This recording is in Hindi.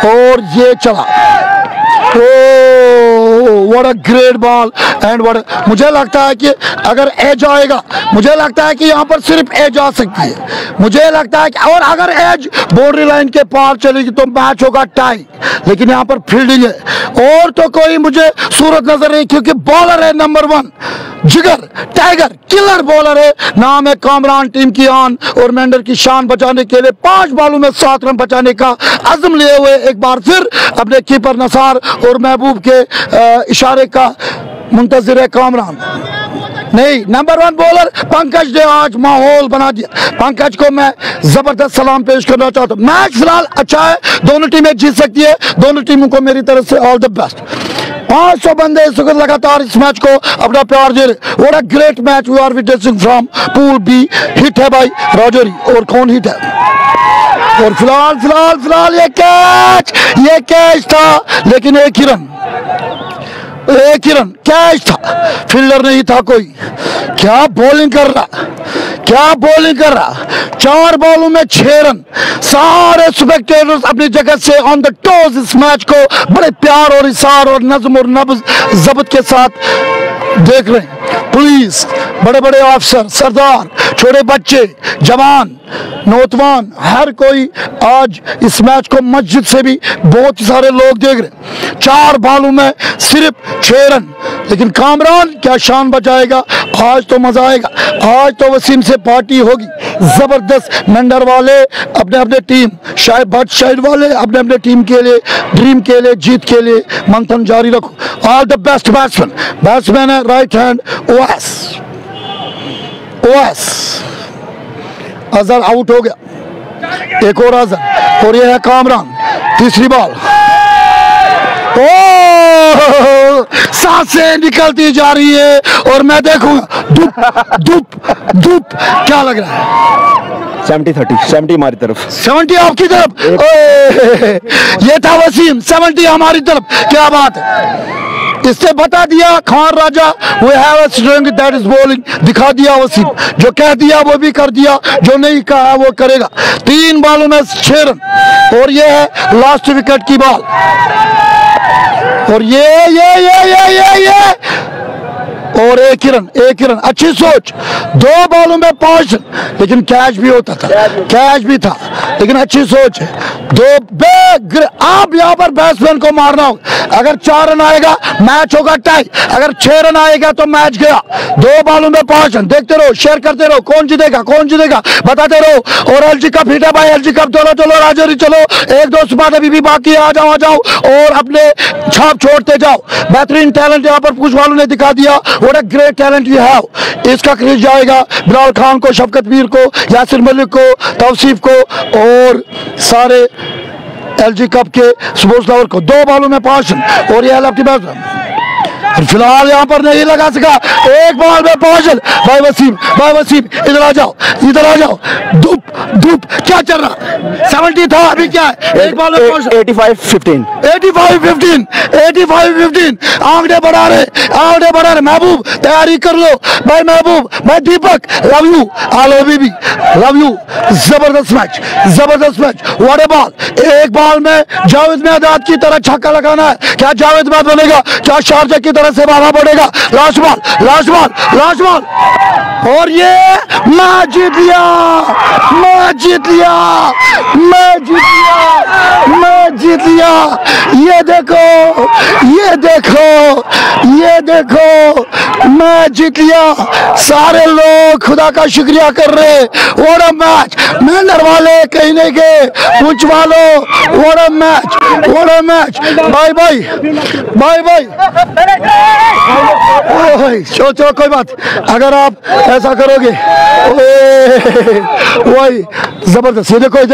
और ये चला। What a great ball and मुझे लगता है कि अगर एज आएगा, मुझे लगता है कि यहाँ पर सिर्फ एज आ सकती है। मुझे लगता है कि और अगर एज बाउंड्री लाइन के पार चलेगी तो मैच होगा टाई, लेकिन यहाँ पर फील्डिंग है और तो कोई मुझे सूरत नजर नहीं, क्योंकि बॉलर है नंबर 1, जिगर टाइगर किलर बॉलर है। नाम है कामरान, टीम की आन और मेंढर की शान बचाने के लिए 5 बॉलों में 7 रन बचाने का अज़्म लिए हुए एक बार फिर अपने कीपर नसार और महबूब के इशारे का मुंतजिर है कामरान। नहीं, नंबर 1 बॉलर पंकज ने आज माहौल बना दिया। पंकज को मैं जबरदस्त सलाम पेश करना चाहता हूँ। मैच फिलहाल अच्छा है, दोनों टीमें जीत सकती है, दोनों टीमों को मेरी तरफ से ऑल द बेस्ट। 500 बंदे इस वक्त लगातार इस मैच को अपना प्यार दे रहे। What a great match we are witnessing from pool B. Hit है भाई रॉजरी, और कौन हिट है? और फिलहाल ये कैच था, लेकिन एक ही रन कैच था, फील्डर नहीं था कोई। क्या बॉलिंग कर रहा 4 बॉलों में 6 रन। सारे स्पेक्टेटर्स अपनी जगह से ऑन द टोज इस मैच को बड़े प्यार और इशार और नज़्म और नब्ज़ ज़ब्त के साथ देख रहे हैं। पुलिस, बड़े बड़े अफसर, सरदार, छोटे बच्चे, जवान, नौजवान, हर कोई आज इस मैच को मस्जिद से भी बहुत सारे लोग देख रहे। 4 बॉलों में सिर्फ 6 रन, लेकिन कामरान क्या शान बचाएगा। आज तो मजा आएगा, आज तो वसीम से पार्टी होगी जबरदस्त। मेंढर वाले अपने अपने टीम, शायद भट्ट साइड वाले अपने अपने टीम के लिए, ड्रीम के लिए, जीत के लिए मंथन जारी रखो। ऑल द बेस्ट बैट्समैन है right hand OS. Azhar out हो गया, एक और अजहर, और ये है कामरान। तीसरी बॉल, सांसें निकलती जा रही है और मैं देखूंगा धूप क्या लग रहा है? 70 हमारी तरफ, 70 आपकी तरफ। ये था वसीम, 70 हमारी तरफ। क्या बात है, इससे बता दिया खान राजा we have a strength that is bowling. दिखा दिया वसीम, जो कह दिया वो भी कर दिया, जो नहीं कहा वो करेगा। 3 बॉलों में 6 रन, और ये है लास्ट विकेट की बॉल। और ये और एक ही रन। अच्छी सोच, 2 बॉलों में 5 रन, लेकिन कैच भी होता था, कैच भी था, लेकिन अच्छी सोच है। आप यहाँ पर बैट्समैन को मारना होगा। अगर 4 रन आएगा मैच होगा टाई, अगर 6 रन आएगा तो मैच गया। 2 बॉलों में 5 रन। देखते रहो, शेयर करते रहो, कौन जीतेगा बताते रहो। और एलजी कप हिट है भाई, एलजी कप। चलो राजौरी चलो, 1-2 स्पॉट अभी भी बाकी है, आ जाओ और अपने छाप छोड़ते जाओ। बेहतरीन टैलेंट यहाँ पर पूछ वालों ने दिखा दिया। What a great talent you have. इसका क्रेडिट जाएगा बिलाल खान को, शफकत मीर को, यासिर मलिक को, तौसीफ को और सारे एलजी कप के स्पोर्ट्स लवर को। 2 बॉलों में 5 रन, और ये लेफ्टी बैट्समैन फिलहाल यहाँ पर नहीं लगा सका। 1 बॉल में 5 रन। भाई वसीम इधर आ जाओ। धूप क्या चल रहा? 70 था, अभी क्या है? 1 बॉल में 85-15 आंकड़े बढ़ा रहे। महबूब तैयारी कर लो भाई, महबूब भाई, दीपक लव यू, आलो बीबी लव यू। जबरदस्त match. What a ball. 1 ball में जावेद मियादाद की तरह छक्का लगाना है। क्या जावेद मियादाद बनेगा? क्या शारजा की तरह से भागा पड़ेगा? लास्ट बॉल, और ये मैं जीत लिया। ये देखो मैं जीत लिया। सारे लोग खुदा का शुक्रिया कर रहे। What a match. मेंढर वाले कहीं नहीं गए, पूछ वालों व्हाट अ मैच। बाय। चलो कोई बात, अगर आप ऐसा करोगे वही जबरदस्त। ये देखो